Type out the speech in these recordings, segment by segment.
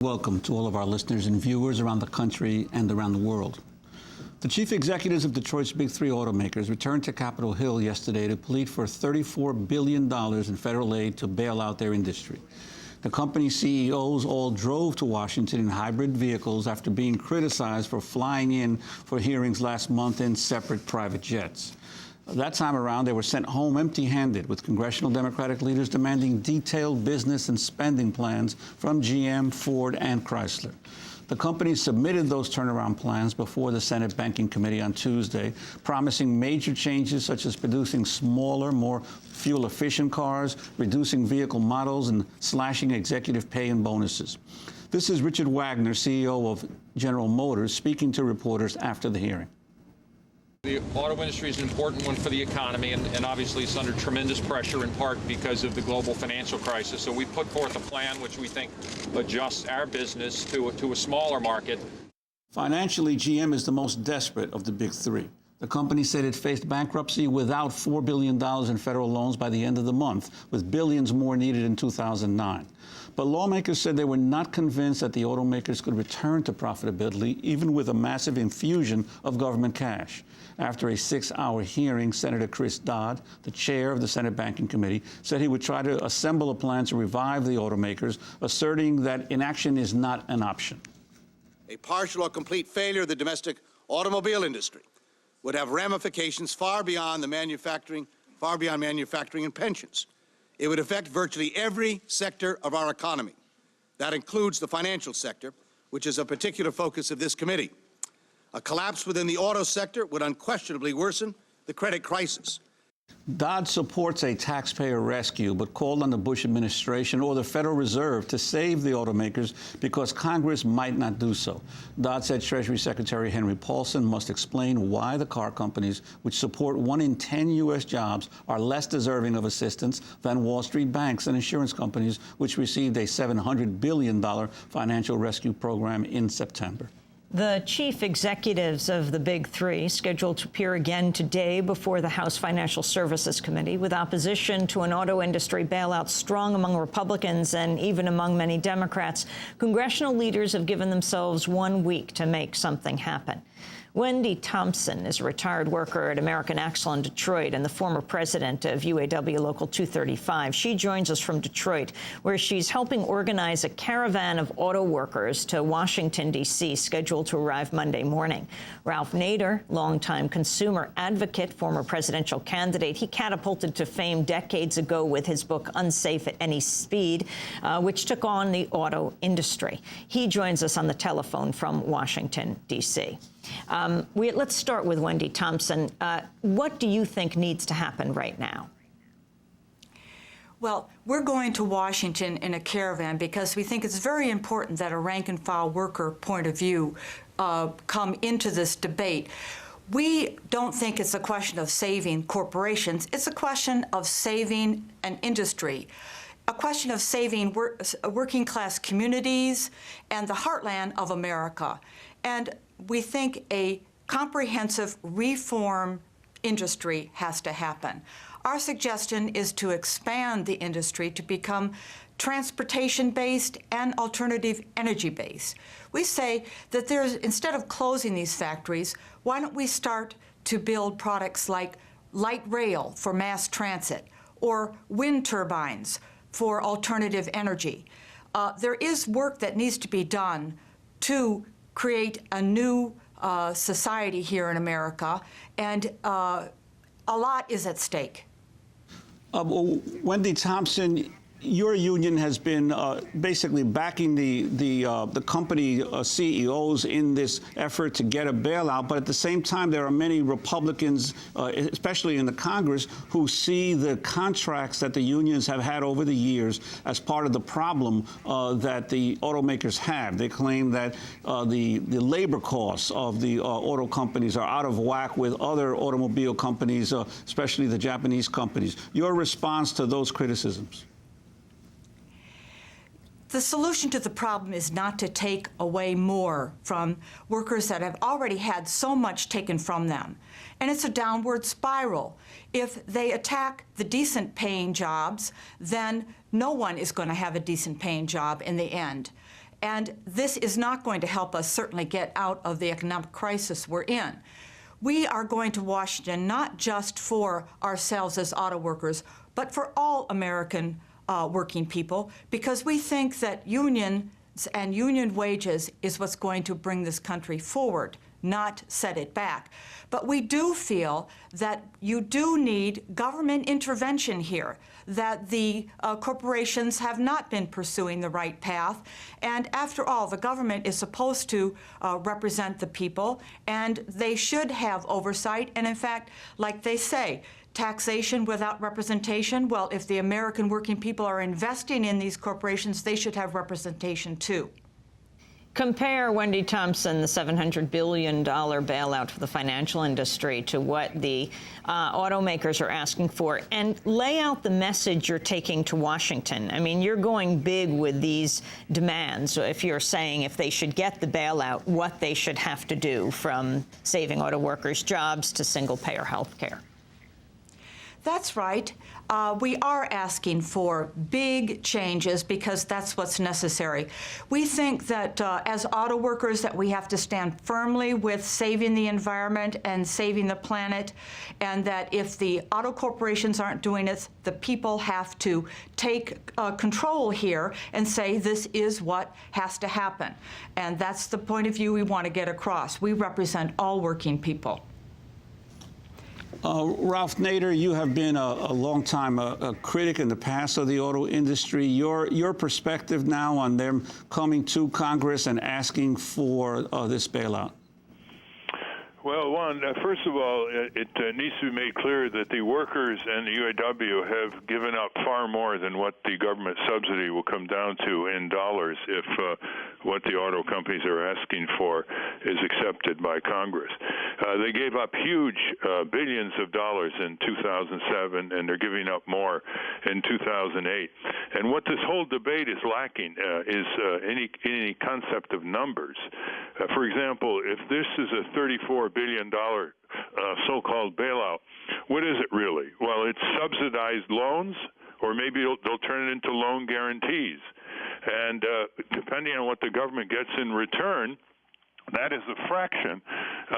Welcome to all of our listeners and viewers around the country and around the world. The chief executives of Detroit's big three automakers returned to Capitol Hill yesterday to plead for $34 billion in federal aid to bail out their industry. The company's CEOs all drove to Washington in hybrid vehicles after being criticized for flying in for hearings last month in separate private jets. That time around, they were sent home empty-handed, with congressional Democratic leaders demanding detailed business and spending plans from GM, Ford, and Chrysler. The company submitted those turnaround plans before the Senate Banking Committee on Tuesday, promising major changes such as producing smaller, more fuel-efficient cars, reducing vehicle models, and slashing executive pay and bonuses. This is Richard Wagner, CEO of General Motors, speaking to reporters after the hearing. The auto industry is an important one for the economy, and obviously it's under tremendous pressure in part because of the global financial crisis. So we put forth a plan which we think adjusts our business to a smaller market. Financially, GM is the most desperate of the big three. The company said it faced bankruptcy without $4 billion in federal loans by the end of the month, with billions more needed in 2009. But lawmakers said they were not convinced that the automakers could return to profitability, even with a massive infusion of government cash. After a 6-hour hearing, Senator Chris Dodd, the chair of the Senate Banking Committee, said he would try to assemble a plan to revive the automakers, asserting that inaction is not an option. A partial or complete failure of the domestic automobile industry would have ramifications far beyond manufacturing and pensions. It would affect virtually every sector of our economy. That includes the financial sector, which is a particular focus of this committee. A collapse within the auto sector would unquestionably worsen the credit crisis. Dodd supports a taxpayer rescue, but called on the Bush administration or the Federal Reserve to save the automakers because Congress might not do so. Dodd said Treasury Secretary Henry Paulson must explain why the car companies, which support 1 in 10 U.S. jobs, are less deserving of assistance than Wall Street banks and insurance companies, which received a $700 billion financial rescue program in September. The chief executives of the big three scheduled to appear again today before the House Financial Services Committee, with opposition to an auto industry bailout strong among Republicans and even among many Democrats. Congressional leaders have given themselves 1 week to make something happen. Wendy Thompson is a retired worker at American Axle in Detroit and the former president of UAW Local 235. She joins us from Detroit, where she's helping organize a caravan of auto workers to Washington, D.C., scheduled to arrive Monday morning. Ralph Nader, longtime consumer advocate, former presidential candidate, he catapulted to fame decades ago with his book Unsafe at Any Speed, which took on the auto industry. He joins us on the telephone from Washington, D.C. Let's start with Wendy Thompson. What do you think needs to happen right now? Well, we're going to Washington in a caravan because we think it's very important that a rank-and-file worker point of view come into this debate. We don't think it's a question of saving corporations. It's a question of saving an industry, a question of saving working-class communities and the heartland of America. And we think a comprehensive reform industry has to happen. Our suggestion is to expand the industry to become transportation-based and alternative energy-based. We say that instead of closing these factories, why don't we start to build products like light rail for mass transit or wind turbines for alternative energy. There is work that needs to be done to create a new society here in America, and a lot is at stake. Wendy Thompson, your union has been basically backing the company CEOs in this effort to get a bailout, but at the same time, there are many Republicans, especially in the Congress, who see the contracts that the unions have had over the years as part of the problem that the automakers have. They claim that the labor costs of the auto companies are out of whack with other automobile companies, especially the Japanese companies. Your response to those criticisms? The solution to the problem is not to take away more from workers that have already had so much taken from them. And it's a downward spiral. If they attack the decent paying jobs, then no one is going to have a decent paying job in the end. And this is not going to help us certainly get out of the economic crisis we're in. We are going to Washington not just for ourselves as auto workers, but for all American working people, because we think that unions and union wages is what's going to bring this country forward, not set it back. But we do feel that you do need government intervention here, that the corporations have not been pursuing the right path. And after all, the government is supposed to represent the people, and they should have oversight. And in fact, like they say, taxation without representation, well, if the American working people are investing in these corporations, they should have representation too. Compare, Wendy Thompson, the $700 billion bailout for the financial industry to what the automakers are asking for, and lay out the message you're taking to Washington. I mean, you're going big with these demands. If you're saying if they should get the bailout, what they should have to do, from saving auto workers' jobs to single-payer health care. That's right. We are asking for big changes because that's what's necessary. We think that as auto workers that we have to stand firmly with saving the environment and saving the planet, and that if the auto corporations aren't doing it, the people have to take control here and say this is what has to happen. And that's the point of view we want to get across. We represent all working people. Ralph Nader, you have been a long time a critic in the past of the auto industry. Your perspective now on them coming to Congress and asking for this bailout? Well, one, first of all, it needs to be made clear that the workers and the UAW have given up far more than what the government subsidy will come down to in dollars if what the auto companies are asking for is accepted by Congress. They gave up huge billions of dollars in 2007, and they're giving up more in 2008. And what this whole debate is lacking is any concept of numbers. For example, if this is a $34 billion so-called bailout, what is it really? Well, it's subsidized loans, or maybe they'll turn it into loan guarantees. And depending on what the government gets in return, that is a fraction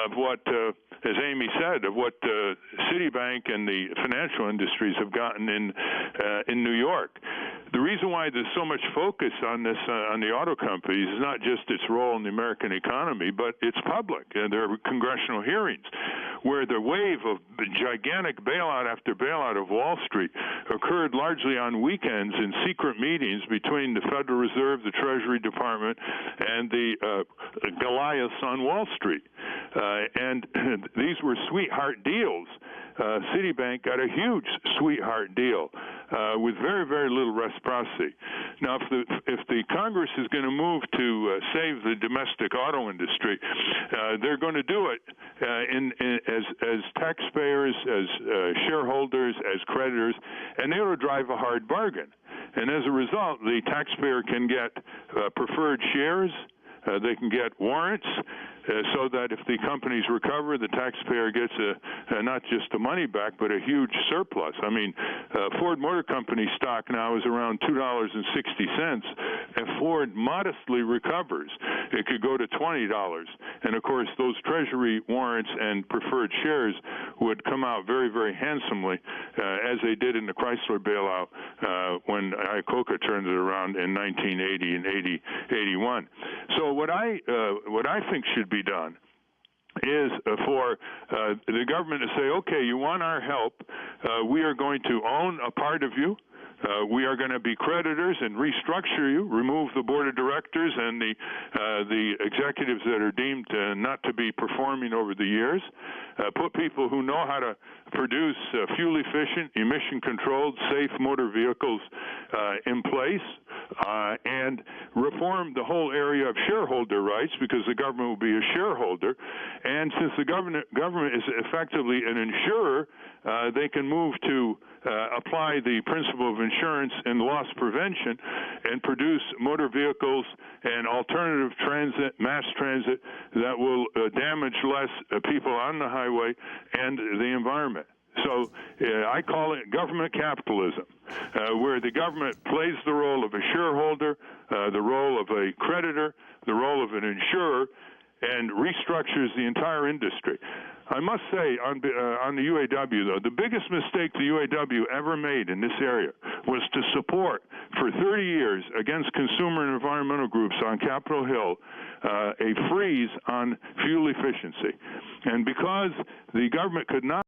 of what, as Amy said, of what Citibank and the financial industries have gotten in New York. The reason why there's so much focus on this, on the auto companies, is not just its role in the American economy, but it's public. There are congressional hearings where the wave of gigantic bailout after bailout of Wall Street occurred largely on weekends in secret meetings between the Federal Reserve, the Treasury Department, and the Goliaths on Wall Street. And these were sweetheart deals. Citibank got a huge sweetheart deal with very, very little reciprocity. Now, if the Congress is going to move to save the domestic auto industry, they're going to do it as taxpayers, as shareholders, as creditors, and they will drive a hard bargain. And as a result, the taxpayer can get preferred shares. They can get warrants so that if the companies recover, the taxpayer gets not just the money back, but a huge surplus. I mean, Ford Motor Company stock now is around $2.60. If Ford modestly recovers, it could go to $20. And, of course, those Treasury warrants and preferred shares would come out very, very handsomely, as they did in the Chrysler bailout when Iacocca turned it around in 1980 and 81. So what I think should be done is for the government to say, okay, you want our help, we are going to own a part of you. We are going to be creditors and restructure you, remove the board of directors and the executives that are deemed not to be performing over the years, put people who know how to produce fuel-efficient, emission-controlled, safe motor vehicles in place, and reform the whole area of shareholder rights, because the government will be a shareholder. And since the government is effectively an insurer, they can move to apply the principle of insurance and loss prevention and produce motor vehicles and alternative transit, mass transit, that will damage less people on the highway and the environment. So I call it government capitalism, where the government plays the role of a shareholder, the role of a creditor, the role of an insurer, and restructures the entire industry. I must say, on the UAW, though, the biggest mistake the UAW ever made in this area was to support, for 30 years, against consumer and environmental groups on Capitol Hill, a freeze on fuel efficiency. And because the government could not